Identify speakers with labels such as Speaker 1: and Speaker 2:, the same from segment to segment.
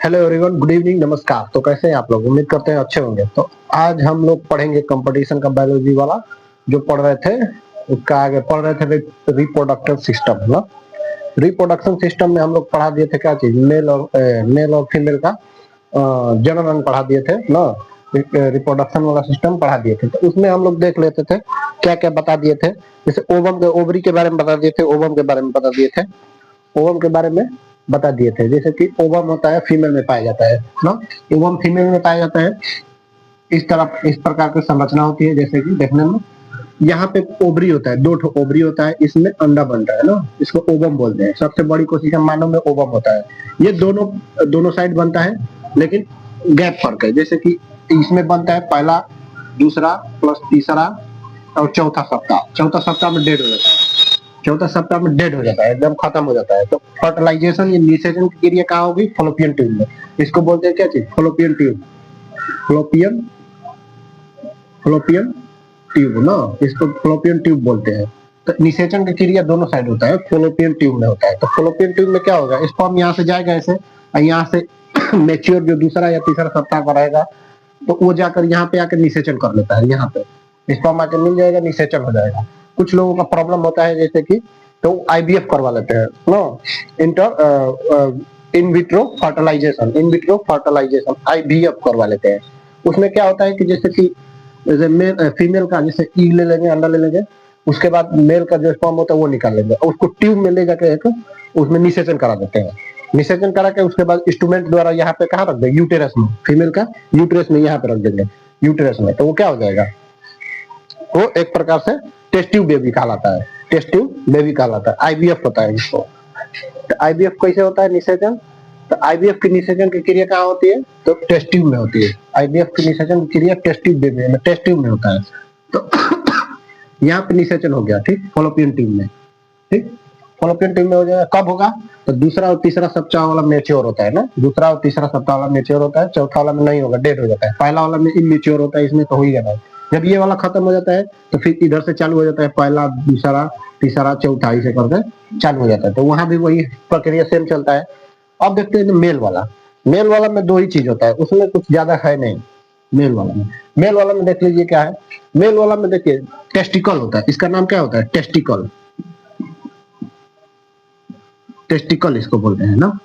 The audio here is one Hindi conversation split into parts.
Speaker 1: हेलो एवरीवन, गुड इवनिंग, नमस्कार। तो कैसे हैं आप लोग? उम्मीद करते हैं अच्छे होंगे। तो आज हम लोग पढ़ेंगे कंपटीशन का बायोलॉजी वाला जो पढ़ रहे थे, उसका आगे पढ़ रहे थे रिप्रोडक्टिव सिस्टम ना। रिप्रोडक्शन सिस्टम में हम लोग पढ़ा दिए थे क्या चीज, मेल और फीमेल का जनन अंग पढ़ा दिए थे ना। रिप्रोडक्शन वाला सिस्टम पढ़ा दिए थे, तो उसमें हम लोग देख लेते थे क्या क्या बता दिए थे। जैसे ओवम के ओवरी के बारे में बता दिए थे, ओवम के बारे में बता दिए थे, ओवम के बारे में बता दिए थे। जैसे कि ओवम होता है फीमेल में पाया जाता है ना, ओवम फीमेल में पाया जाता है। इस प्रकार की संरचना होती है। जैसे कि देखने में यहाँ पे ओवरी होता है, दो ठो ओवरी होता है, इसमें अंडा बनता है ना, इसको ओवम बोलते हैं। सबसे बड़ी कोशिका मानव में ओवम होता है। ये दोनों दोनों साइड बनता है, लेकिन गैप फर्क है। जैसे कि इसमें बनता है पहला, दूसरा प्लस तीसरा और चौथा सप्ताह में डेड हो जाता है। चौथा सप्ताह में डेड हो जाता है, एकदम खत्म हो जाता है। तो फर्टिलाइजेशन या निषेचन की क्रिया कहाँ होगी? फॉलोपियन ट्यूब में। इसको बोलते हैं क्या चीज? Fallopian tube. Fallopian Fallopian tube ना, इसको फॉलोपियन ट्यूब बोलते हैं। तो निषेचन की क्रिया दोनों साइड होता है, फॉलोपियन ट्यूब में होता है। तो फॉलोपियन ट्यूब में क्या होगा? स्पर्म यहाँ से जाएगा ऐसे, और यहाँ से मैच्योर जो दूसरा या तीसरा सप्ताह का रहेगा, तो वो जाकर यहाँ पे आकर निषेचन कर लेता है। यहाँ पे स्पर्म आके मिल जाएगा, निषेचन हो जाएगा। कुछ लोगों का प्रॉब्लम होता है, जैसे कि तो आईवीएफ करवा लेते हैं no, in vitro fertilisation IVF करवा लेते हैं। उसमें क्या होता है कि जैसे कि फीमेल का जैसे ईग ले लेंगे, अंडा ले लेंगे, उसके बाद मेल का जो स्पर्म होता है वो निकाल लेंगे, और उसको ट्यूब में ले जाके एक उसमें निषेचन करा देते हैं। निषेचन करा के उसके बाद इंस्ट्रूमेंट द्वारा यहाँ पे कहाँ रख देंगे? यूटेरस में। फीमेल का यूटेरस में यहाँ पे रख देंगे, यूटेरस में। तो वो क्या हो जाएगा? वो एक प्रकार से टेस्ट ट्यूब बेबी कहलाता है। टेस्ट ट्यूब बेबी कहलाता है, आईवीएफ होता है इसको। तो आईवीएफ कैसे होता है निषेचन? तो आईवीएफ की निषेचन की क्रिया कहाँ होती है? तो टेस्ट ट्यूब में होती है। आईवीएफ की निषेचन की क्रिया टेस्ट ट्यूब बेबी में, टेस्ट ट्यूब में होता है। तो यहाँ पे निषेचन हो गया, ठीक, फॉलोपियन ट्यूब में। ठीक, फॉलोपियन ट्यूब में हो जाएगा। कब होगा? तो दूसरा और तीसरा सप्ताह वाला मेच्योर होता है ना, दूसरा और तीसरा सप्ताह वाला मेच्योर होता है, चौथा वाला में नहीं होगा, डेड हो जाता है। पहला वाला में इमेच्योर होता है, इसमें तो हो ही जाता है। जब ये वाला खत्म हो जाता है तो फिर इधर से चालू हो जाता है, पहला, दूसरा, तीसरा, चौथा, ऐसे करके चालू हो जाता है। तो वहां भी वही प्रक्रिया सेम चलता है। अब देखते हैं मेल वाला। मेल वाला में दो ही चीज होता है, उसमें कुछ ज्यादा है नहीं। मेल वाला में देख लीजिए क्या है। मेल वाला में देखिए टेस्टिकल होता है। इसका नाम क्या होता है? टेस्टिकल। टेस्टिकल इसको बोलते हैं ना,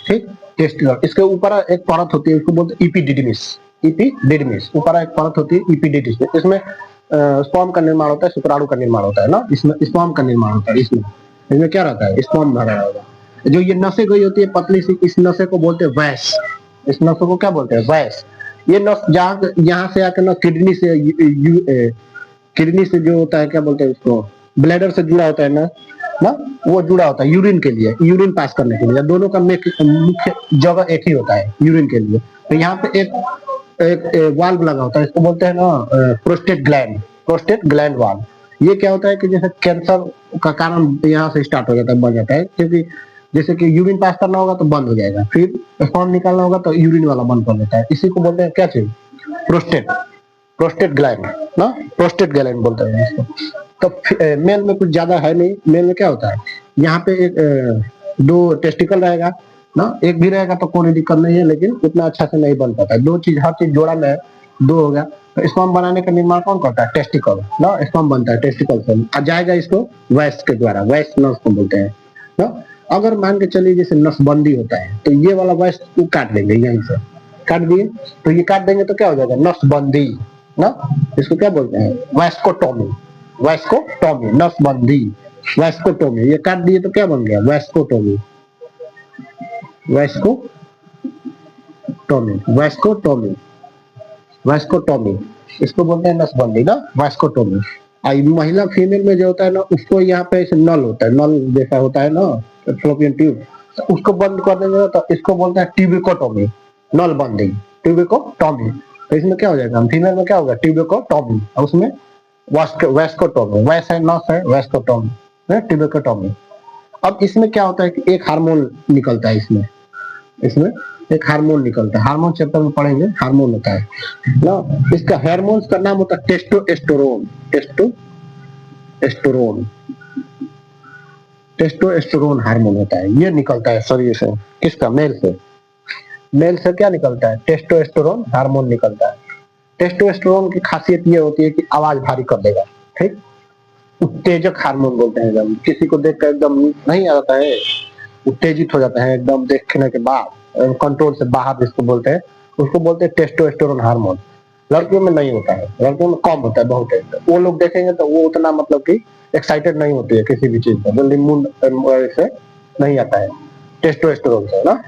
Speaker 1: ठीक, टेस्टिकल। इसके ऊपर एक परत होती है, इसको बोलते हैं इपिडिडिमिस। इपिडिडिमिस, ऊपर एक परत होती है इपिडिडिमिस। इसमें स्पर्म का निर्माण होता है, शुक्राणु का निर्माण होता है ना, इसमें स्पर्म का निर्माण होता है। इसमें क्या रहता है? स्पर्म भरा होगा। जो ये नसें गई होती है पतली सी, इस नसें को बोलते हैं वैस। इस नसों को क्या बोलते हैं? वैस। ये नस जहाँ यहाँ से आकर ना किडनी से जो होता है, क्या बोलते हैं उसको, ब्लैडर से जुड़ा होता है ना, वो जुड़ा होता है यूरिन के लिए, यूरिन पास करने के लिए। दोनों का मुख्य जगह एक ही होता है यूरिन के लिए। तो यहाँ पे एक वाल्व लगा होता है, इसको बोलते हैं ना प्रोस्टेट ग्लैंड वाल्व। ये क्या होता है कि जैसे कैंसर का कारण यहाँ से स्टार्ट हो जाता है, बन जाता है, क्योंकि जैसे कि यूरिन पास करना होगा तो बंद हो जाएगा, फिर स्पर्म निकालना होगा तो यूरिन वाला बंद कर देता है। इसी को बोलते हैं क्या चीज? प्रोस्टेट ग्लैंड ना, प्रोस्टेट ग्लैंड बोलते हैं इसको। तो मेल में कुछ ज्यादा है नहीं। मेल में क्या होता है? यहाँ पे दो टेस्टिकल रहेगा ना, एक भी रहेगा तो कोई दिक्कत नहीं है, लेकिन उतना अच्छा से नहीं बन पाता है। दो चीज, हर चीज जोड़ा में दो हो गया। तो स्पर्म बनाने का निर्माण कौन करता है? टेस्टिकल ना, स्पर्म बनता है टेस्टिकल से, आ जाएगा इसको वैस के द्वारा, वैस नस को बोलते हैं ना। अगर मान के चलिए जैसे नसबंदी होता है, तो ये वाला वैस को काट देंगे, यहीं से काट दिए, तो ये काट देंगे तो क्या हो जाएगा? नसबंदी ना। इसको क्या बोलते हैं? वैस्कोटोमी। वैस्कोटोमी, नसबंदी, वैस्कोटोमी। ये काट दिए तो क्या बन गया? वैस्कोटोमी। वैस्कोटोमी इसको बोलते हैं नसबंदी ना, वैस्कोटोमी। महिला फीमेल में जो होता है ना, उसको यहाँ पे नल होता है, नल जैसा होता है ना, फ्लोपियन ट्यूब, तो उसको बंद कर देंगे तो इसको बोलते हैं ट्यूबिकोटोमी, नल बंदी, ट्यूबिकोटोमी। तो इसमें क्या हो जाएगा? फीमेल में क्या होगा? ट्यूबिकोटोमी, और उसमें वैस्कोटोमी, वैस है, नस है, वैस्कोटोमी, ट्यूबिकोटोमी। अब इसमें क्या होता है कि एक हार्मोन निकलता है, इसमें एक हार्मोन निकलता है। हार्मोन चैप्टर में पढ़ेंगे, हार्मोन होता है ना। इसका हार्मोन का नाम होता है टेस्टोस्टेरोन। टेस्टोस्टेरोन हार्मोन होता है, ये निकलता है शरीर से। किसका? मेल से। मेल से क्या निकलता है, टेस्टोस्टेरोन हार्मोन निकलता है। टेस्टोस्टेरोन की खासियत ये होती है कि आवाज भारी कर देगा, ठीक। उत्तेजक हार्मोन बोलते हैं, एकदम किसी को देख कर एकदम नहीं आता है, उत्तेजित हो जाते हैं एकदम देखने के बाद, कंट्रोल से बाहर जिसको बोलते हैं, उसको बोलते हैं टेस्टोस्टेरोन हार्मोन। लड़कियों में नहीं होता है, लड़कियों में कम होता है, बहुत है। वो लोग देखेंगे तो वो उतना मतलब कि एक्साइटेड नहीं होती है किसी भी चीज पर, जल्दी मूड से नहीं आता है टेस्टोस्टेरोन से ना।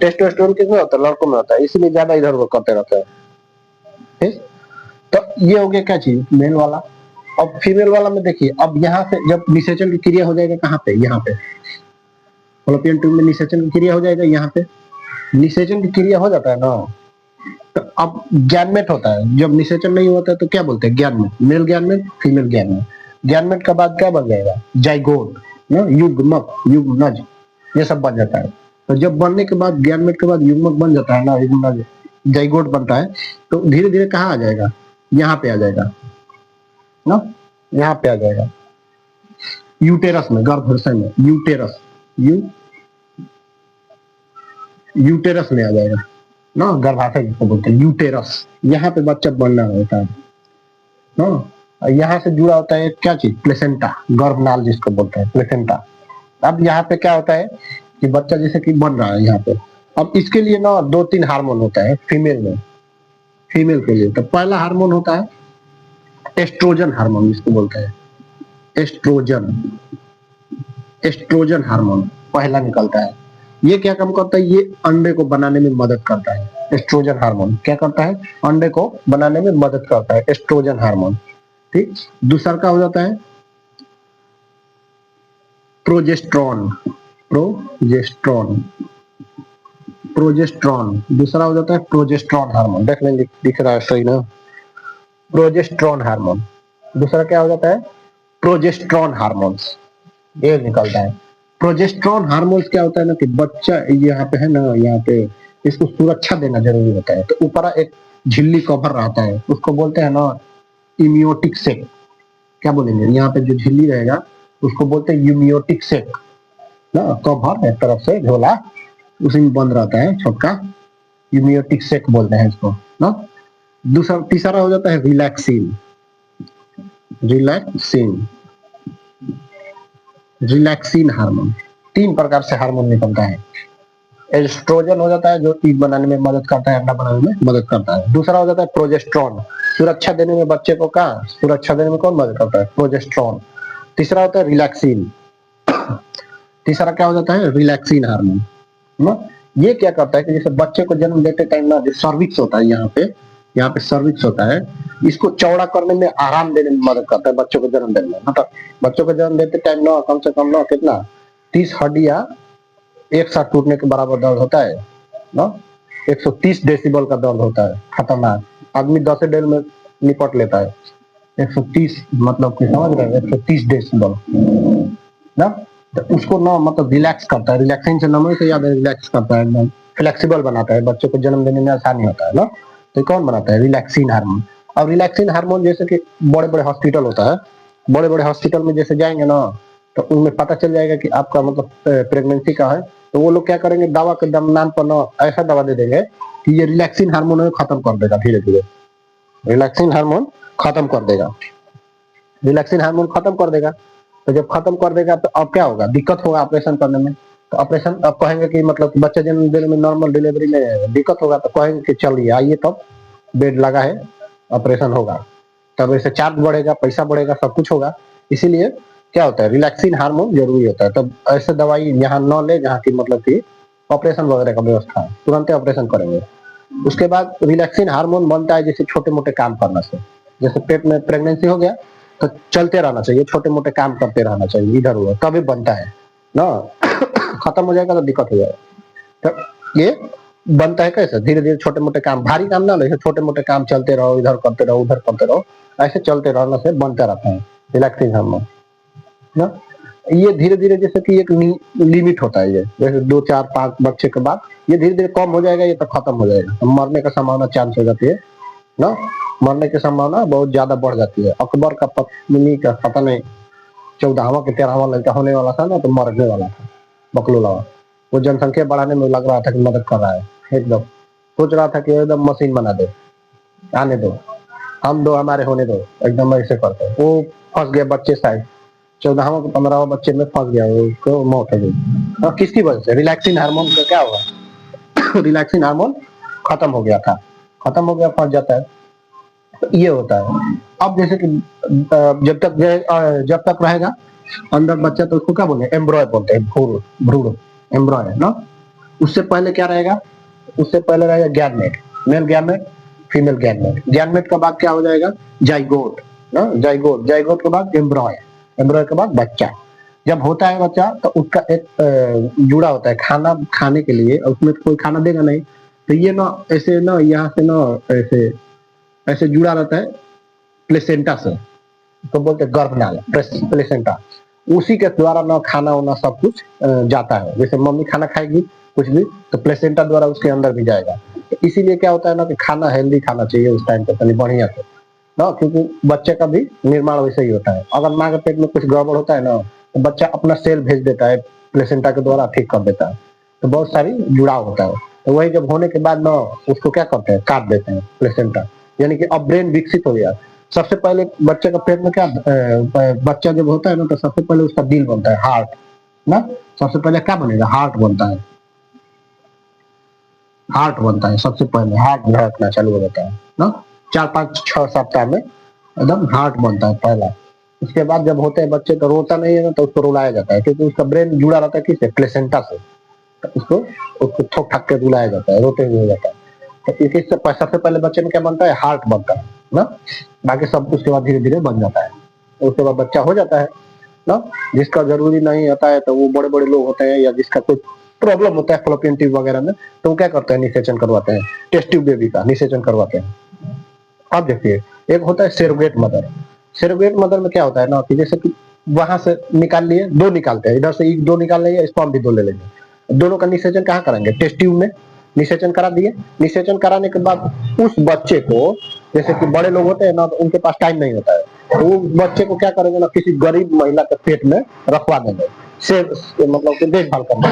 Speaker 1: टेस्टोस्टेरोन किसमें होता है, लड़कों में होता है, इसीलिए ज्यादा इधर उधर करते रहते हैं, ठीक। तो ये हो गया क्या चीज, मेल वाला। अब फीमेल वाला में देखिए, अब यहाँ से जब निषेचन की क्रिया हो जाएगा कहाँ पे, यहाँ पे फॉलोपियन ट्यूब में निषेचन की क्रिया हो जाएगा, यहाँ पे निषेचन की क्रिया हो जाता है ना, तो अब ज्ञानमेट होता है। जब निषेचन नहीं होता है तो क्या बोलते हैं, ज्ञानमेट, मेल ज्ञानमेट, फीमेल ज्ञानमेट। ज्ञानमेट का बाद क्या बन जाएगा, जाइगोट ना, युग्मक, युग्मनज, ये सब बन जाता है। तो जब बनने के बाद ज्ञानमेट के बाद युग्मक बन जाता है ना, युग्मनज, जाइगोट बनता है, तो धीरे धीरे कहाँ आ जाएगा, यहाँ पे आ जाएगा ना, यहाँ पे आ जाएगा यूटेरस में, गर्भाशय में, यूटेरस, यूटेरस में आ जाएगा ना, गर्भाशय जिसको बोलते हैं यूटेरस। यहाँ पे बच्चा बनना होता है ना। यहाँ से जुड़ा होता है क्या चीज, प्लेसेंटा, गर्भनाल जिसको बोलते हैं, प्लेसेंटा। अब यहाँ पे क्या होता है कि बच्चा जैसे कि बन रहा है यहाँ पे। अब इसके लिए ना 2-3 हार्मोन होता है फीमेल में, फीमेल के लिए। तो पहला हार्मोन होता है एस्ट्रोजन हार्मोन जिसको बोलते हैं, एस्ट्रोजन, एस्ट्रोजन हार्मोन पहला निकलता है। ये क्या काम करता है, ये अंडे को बनाने में मदद करता है। एस्ट्रोजन हार्मोन क्या करता है, अंडे को बनाने में मदद करता है, एस्ट्रोजन हार्मोन, ठीक। दूसरा का हो जाता है प्रोजेस्ट्रॉन, प्रोजेस्ट्रॉन, प्रोजेस्ट्रॉन दूसरा हो जाता है प्रोजेस्ट्रॉन हार्मोन। देख लेंगे, दिख रहा है सही ना, प्रोजेस्ट्रॉन हार्मोन। दूसरा क्या हो जाता है, प्रोजेस्ट्रॉन हार्मोन्स, ये निकलता है। प्रोजेस्ट्रॉन हार्मोन्स क्या होता है ना कि बच्चा यहाँ पे है ना, यहाँ पे इसको सुरक्षा देना जरूरी होता है। तो ऊपर एक झिल्ली कवर रहता है, उसको बोलते हैं ना इम्यूटिक सेक। क्या बोलेंगे, यहाँ पे जो झिल्ली रहेगा उसको बोलते हैं यूमियोटिक सेक ना, कवर एक तरफ से झोला, उसी में बंद रहता है छोटका, यूमियोटिक सेक बोलते हैं इसको ना। दूसरा, तीसरा हो जाता है रिलैक्सिन, रिलैक्सिन, रिलैक्सिन हार्मोन। 3 प्रकार से हार्मोन निकलता है। एस्ट्रोजन हो जाता है जो ईग बनाने में मदद करता है, अंडा बनाने में मदद करता है। दूसरा हो जाता है प्रोजेस्ट्रॉन, सुरक्षा देने में, बच्चे को कहाँ सुरक्षा देने में कौन मदद करता है, प्रोजेस्ट्रॉन। तीसरा होता है रिलैक्सिन, तीसरा क्या हो जाता है, रिलैक्सिन हार्मोन ना। ये क्या करता है कि जैसे बच्चे को जन्म देते टाइम ना, जो सर्विक्स होता है यहाँ पे सर्विक्स होता है, इसको चौड़ा करने में, आराम देने में मदद करता है बच्चों को जन्म देने में। मतलब बच्चों को जन्म देते टाइम ना कम से कम ना कितना 30 हड्डियां एक साथ टूटने के बराबर दर्द होता है ना। 130 डेसिबल का दर्द होता है, खतरनाक। आदमी 10 डेल में निपट लेता है, 130 मतलब कि समझ रहे हैं, 130 डेसिबल ना। तो उसको ना मतलब रिलैक्स करता है, रिलैक्सिंग से नाम से याद है, रिलैक्स करता है, एकदम फ्लेक्सिबल बनाता है, बच्चे को जन्म देने में आसानी होता है ना। तो कौन बनाता है, रिलैक्सिन हार्मोन। अब रिलैक्सिन हार्मोन जैसे कि बड़े बड़े हॉस्पिटल होता है, बड़े बड़े हॉस्पिटल में जैसे जाएंगे ना, तो उनमें पता चल जाएगा कि आपका मतलब प्रेगनेंसी का है, तो वो लोग क्या करेंगे, दवा के नाम पर ना ऐसा दवा दे देंगे कि ये रिलैक्सिन हार्मोन खत्म कर देगा, धीरे धीरे रिलैक्सिन हार्मोन खत्म कर देगा, रिलैक्सिन हार्मोन खत्म कर देगा। तो जब खत्म कर देगा तो अब क्या होगा, दिक्कत होगा ऑपरेशन करने में। तो ऑपरेशन अब कहेंगे कि मतलब बच्चे जन्म देने में, नॉर्मल डिलीवरी में दिक्कत होगा, तो कहेंगे कि चलिए आइए, तब बेड लगा है, ऑपरेशन होगा। तब ऐसे चार्ज बढ़ेगा, पैसा बढ़ेगा, सब कुछ होगा। इसीलिए क्या होता है, रिलैक्सिन हार्मोन जरूरी होता है। तब ऐसे दवाई यहाँ न ले जहाँ की मतलब की ऑपरेशन वगैरह का व्यवस्था है, तुरंत ऑपरेशन करेंगे। उसके बाद रिलैक्सिन हार्मोन बनता है जैसे छोटे मोटे काम करना से, जैसे पेट में प्रेगनेंसी हो गया तो चलते रहना चाहिए, छोटे मोटे काम करते रहना चाहिए इधर उधर, तभी बनता है ना। खत्म हो जाएगा तो दिक्कत हो जाएगा। तो ये बनता है कैसे, धीरे धीरे छोटे मोटे काम, भारी काम ना, ऐसे छोटे मोटे काम चलते रहो, इधर करते रहो, उधर करते रहो, ऐसे चलते रहने से बनता रहता है रिलैक्सिन हार्मोन ना। ये धीरे धीरे जैसे कि एक लिमिट होता है, ये जैसे 2 4 5 बच्चे के बाद ये धीरे धीरे कम हो जाएगा, ये तो खत्म हो जाएगा, तो मरने का संभावना चांस हो जाती है ना, मरने की संभावना बहुत ज्यादा बढ़ जाती है। अकबर का पत्नी का पता नहीं 14वां के 13वां लड़का होने वाला था ना, तो मरने वाला था बकलोला, वो जनसंख्या बढ़ाने में लग रहा था कि मदद कर रहा है, एकदम सोच रहा था कि एकदम मशीन बना दे, आने दो, हम दो हमारे होने दो, एकदम ऐसे करते हैं। वो फंस गया बच्चे शायद 14वां 15वां बच्चे में फंस गया, उसको मौत हो गई। और किसकी वजह से? रिलैक्सिन हार्मोन का क्या हुआ रिलैक्सिन हार्मोन खत्म हो गया था, खत्म हो गया, फंस जाता है। तो ये होता है। अब जैसे कि जब तक रहेगा अंदर बच्चा, तो उसको क्या बोलते हैं? एम्ब्रॉय बोलते हैं, भ्रूण एम्ब्रॉय है ना। उससे पहले क्या रहेगा? उससे पहले रहेगा gamete, male gamete, female gamete. Gamete के बाद क्या हो जाएगा? जाइगोट ना, जाइगोट, जाइगोट के बाद एम्ब्रॉय, एम्ब्रॉय के बाद बच्चा। जब होता है बच्चा तो उसका एक जुड़ा होता है खाना खाने के लिए, और उसमें कोई खाना देगा नहीं, तो ये ना ऐसे ना, यहाँ से ना ऐसे ऐसे जुड़ा रहता है प्लेसेंटा से, तो बोलते हैं गर्भनाल, प्लेसेंटा। उसी के द्वारा ना खाना वाना सब कुछ जाता है। जैसे मम्मी खाना खाएगी कुछ भी, तो प्लेसेंटा द्वारा उसके अंदर भी जाएगा। तो इसीलिए क्या होता है ना कि खाना हेल्दी खाना चाहिए उस टाइम पे, तनी बढ़िया से ना, क्योंकि बच्चे का भी निर्माण वैसे ही होता है। अगर माँ के पेट में कुछ गड़बड़ होता है ना, तो बच्चा अपना सेल भेज देता है, प्लेसेंटा के द्वारा ठीक कर देता है। तो बहुत सारी जुड़ाव होता है। तो वही जब होने के बाद ना उसको क्या करते हैं? काट देते हैं प्लेसेंटा, यानी कि अब ब्रेन विकसित हो गया। सबसे पहले बच्चे का पेट में क्या बच्चा जब होता है ना, तो सबसे पहले उसका दिल बनता है, हार्ट ना। सबसे पहले क्या बनेगा? हार्ट बनता है, हार्ट बनता है सबसे पहले, हार्ट धड़कना चालू हो जाता है ना। 4 5 6 सप्ताह में एकदम हार्ट बनता है पहला। उसके बाद जब होते हैं बच्चे, तो रोता नहीं है ना, तो उसको रुलाया जाता है, क्योंकि उसका ब्रेन जुड़ा रहता है किससे? प्लेसेंटा से। तो उसको उसको ठोक ठाक के रुलाया जाता है, रोते हुए हो जाता है। तो इसी से सबसे पहले बच्चे में क्या बनता है? हार्ट बनता है ना। बाकी सब उसके बाद धीरे धीरे बन जाता है। उसके बाद बच्चा हो जाता है ना। जिसका जरूरी नहीं होता है, तो वो बड़े बड़े लोग होते हैं, या जिसका कोई प्रॉब्लम होता है फ्लोपियन ट्यूब वगैरह में, तो वो क्या करते हैं? निषेचन करवाते हैं, टेस्ट ट्यूब बेबी का निषेचन करवाते हैं। अब देखिए, एक होता है सेरोगेट मदर। सेरोगेट मदर में क्या होता है ना कि जैसे कि वहां से निकाल लिए, दो निकालते हैं, इधर से दो निकाल लेंगे, स्पर्म भी दो ले लेंगे। दोनों का निषेचन कहाँ कराएंगे? टेस्ट ट्यूब में निषेचन करा दिए। निषेचन कराने के बाद उस बच्चे को, जैसे कि बड़े लोग होते हैं ना, तो उनके पास टाइम नहीं होता है, तो वो बच्चे को क्या करेंगे ना, किसी गरीब महिला के पेट में रखवा देंगे, से मतलब कि देखभाल करना,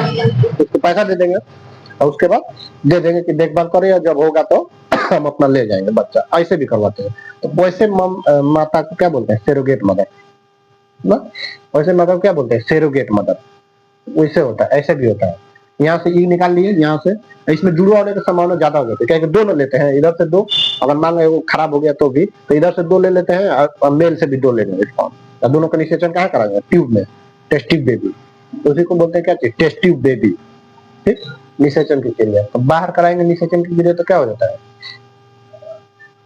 Speaker 1: उसको पैसा दे देंगे, और उसके बाद दे देंगे कि देखभाल करें, जब होगा तो हम अपना ले जाएंगे बच्चा। ऐसे भी करवाते हैं। तो वैसे माता को क्या बोलते हैं? सेरोगेट मदर ना। वैसे मदर क्या बोलते हैं? Surrogate mother. वैसे होता है, ऐसे भी होता है। यहाँ से ई निकाल लिए, यहाँ से, इसमें जुड़वा होने की संभावना ज्यादा हो जाती है, क्या दोनों लेते हैं, इधर से दो, अगर मान लो वो खराब हो गया तो भी, तो इधर से दो ले लेते हैं, और मेल से भी दो ले लेंगे स्पर्म। दोनों का निषेचन कहाँ कराएंगे? ट्यूब में, टेस्ट ट्यूब बेबी। उसी को बोलते हैं क्या चीज? Test tube baby. ठीक, निषेचन की क्रिया। तो बाहर कराएंगे निषेचन की क्रिया, तो क्या हो जाता है?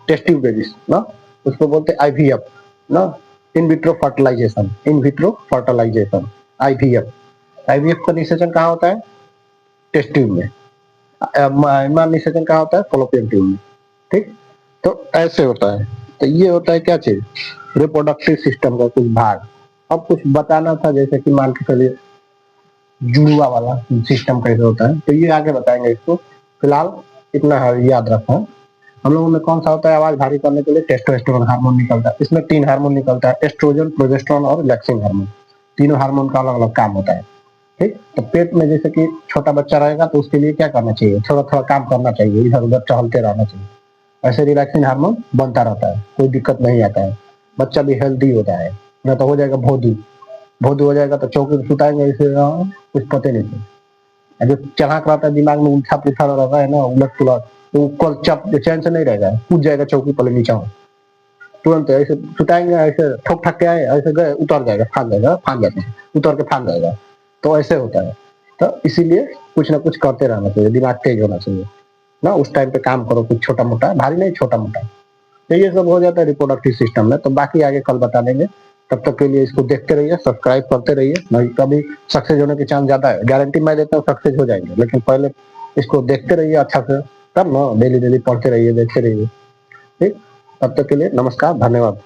Speaker 1: टेस्ट ट्यूब बेबी ना। उसको बोलते हैं आईवीएफ ना, in vitro fertilisation, in vitro fertilisation, IVF. IVF का निषेचन कहाँ होता है? टेस्ट ट्यूब में। निषेचन कहाँ होता है? फॉलोपियन ट्यूब में। ठीक, तो ऐसे होता है। तो ये होता है क्या चीज? रिप्रोडक्टिव सिस्टम का कुछ भाग। अब कुछ बताना था, जैसे कि मान के चलिए जुड़वा वाला सिस्टम कैसे होता है, तो ये आगे बताएंगे इसको। फिलहाल इतना याद रखना। हम लोगों में कौन सा होता है आवाज भारी करने के लिए? टेस्टोस्टेरोन हार्मोन निकलता है। इसमें 3 हार्मोन निकलता है, एस्ट्रोजन, प्रोजेस्टेरोन और रिलैक्सिंग हार्मोन। तीनों हार्मोन का अलग अलग काम होता है। ठीक, तो पेट में जैसे कि छोटा बच्चा रहेगा, तो उसके लिए क्या करना चाहिए? थोड़ा थोड़ा काम करना चाहिए, इधर उधर टहलते रहना चाहिए। ऐसे रिलैक्सिंग हार्मोन बनता रहता है, कोई दिक्कत नहीं आता है, बच्चा भी हेल्दी होता है। न तो हो जाएगा भोदू, भोदू हो जाएगा तो चौकी पे सुताएंगे ऐसे, कुछ पते नहीं चले। जो चढ़ाक रहता है दिमाग में, उल्टा पुल्टा रहता है ना, उलट पुलट, तो कल चप चैन से नहीं रहेगा, कूद जाएगा चौकी पहले नीचा, तुरंत ऐसे सुताएंगे, ऐसे ठोक ठाक के आए, ऐसे गए, उतर जाएगा, फान जाएगा, फान जाते हैं, उतर के फान जाएगा। तो ऐसे होता है। तो इसीलिए कुछ ना कुछ करते रहना चाहिए, दिमाग तेज होना चाहिए ना। उस टाइम पे काम करो, कुछ छोटा मोटा, भारी नहीं, छोटा मोटा। तो ये सब हो जाता है रिप्रोडक्टिव सिस्टम में। तो बाकी आगे कल बता देंगे। तब तक के लिए इसको देखते रहिए, सब्सक्राइब करते रहिए, नहीं कभी सक्सेस होने की चांस ज्यादा है। गारंटी मैं देता हूँ सक्सेस हो जाएंगे, लेकिन पहले इसको देखते रहिए अच्छा से, तब ना डेली डेली पढ़ते रहिए, देखते रहिए। ठीक, तब तक के लिए नमस्कार, धन्यवाद।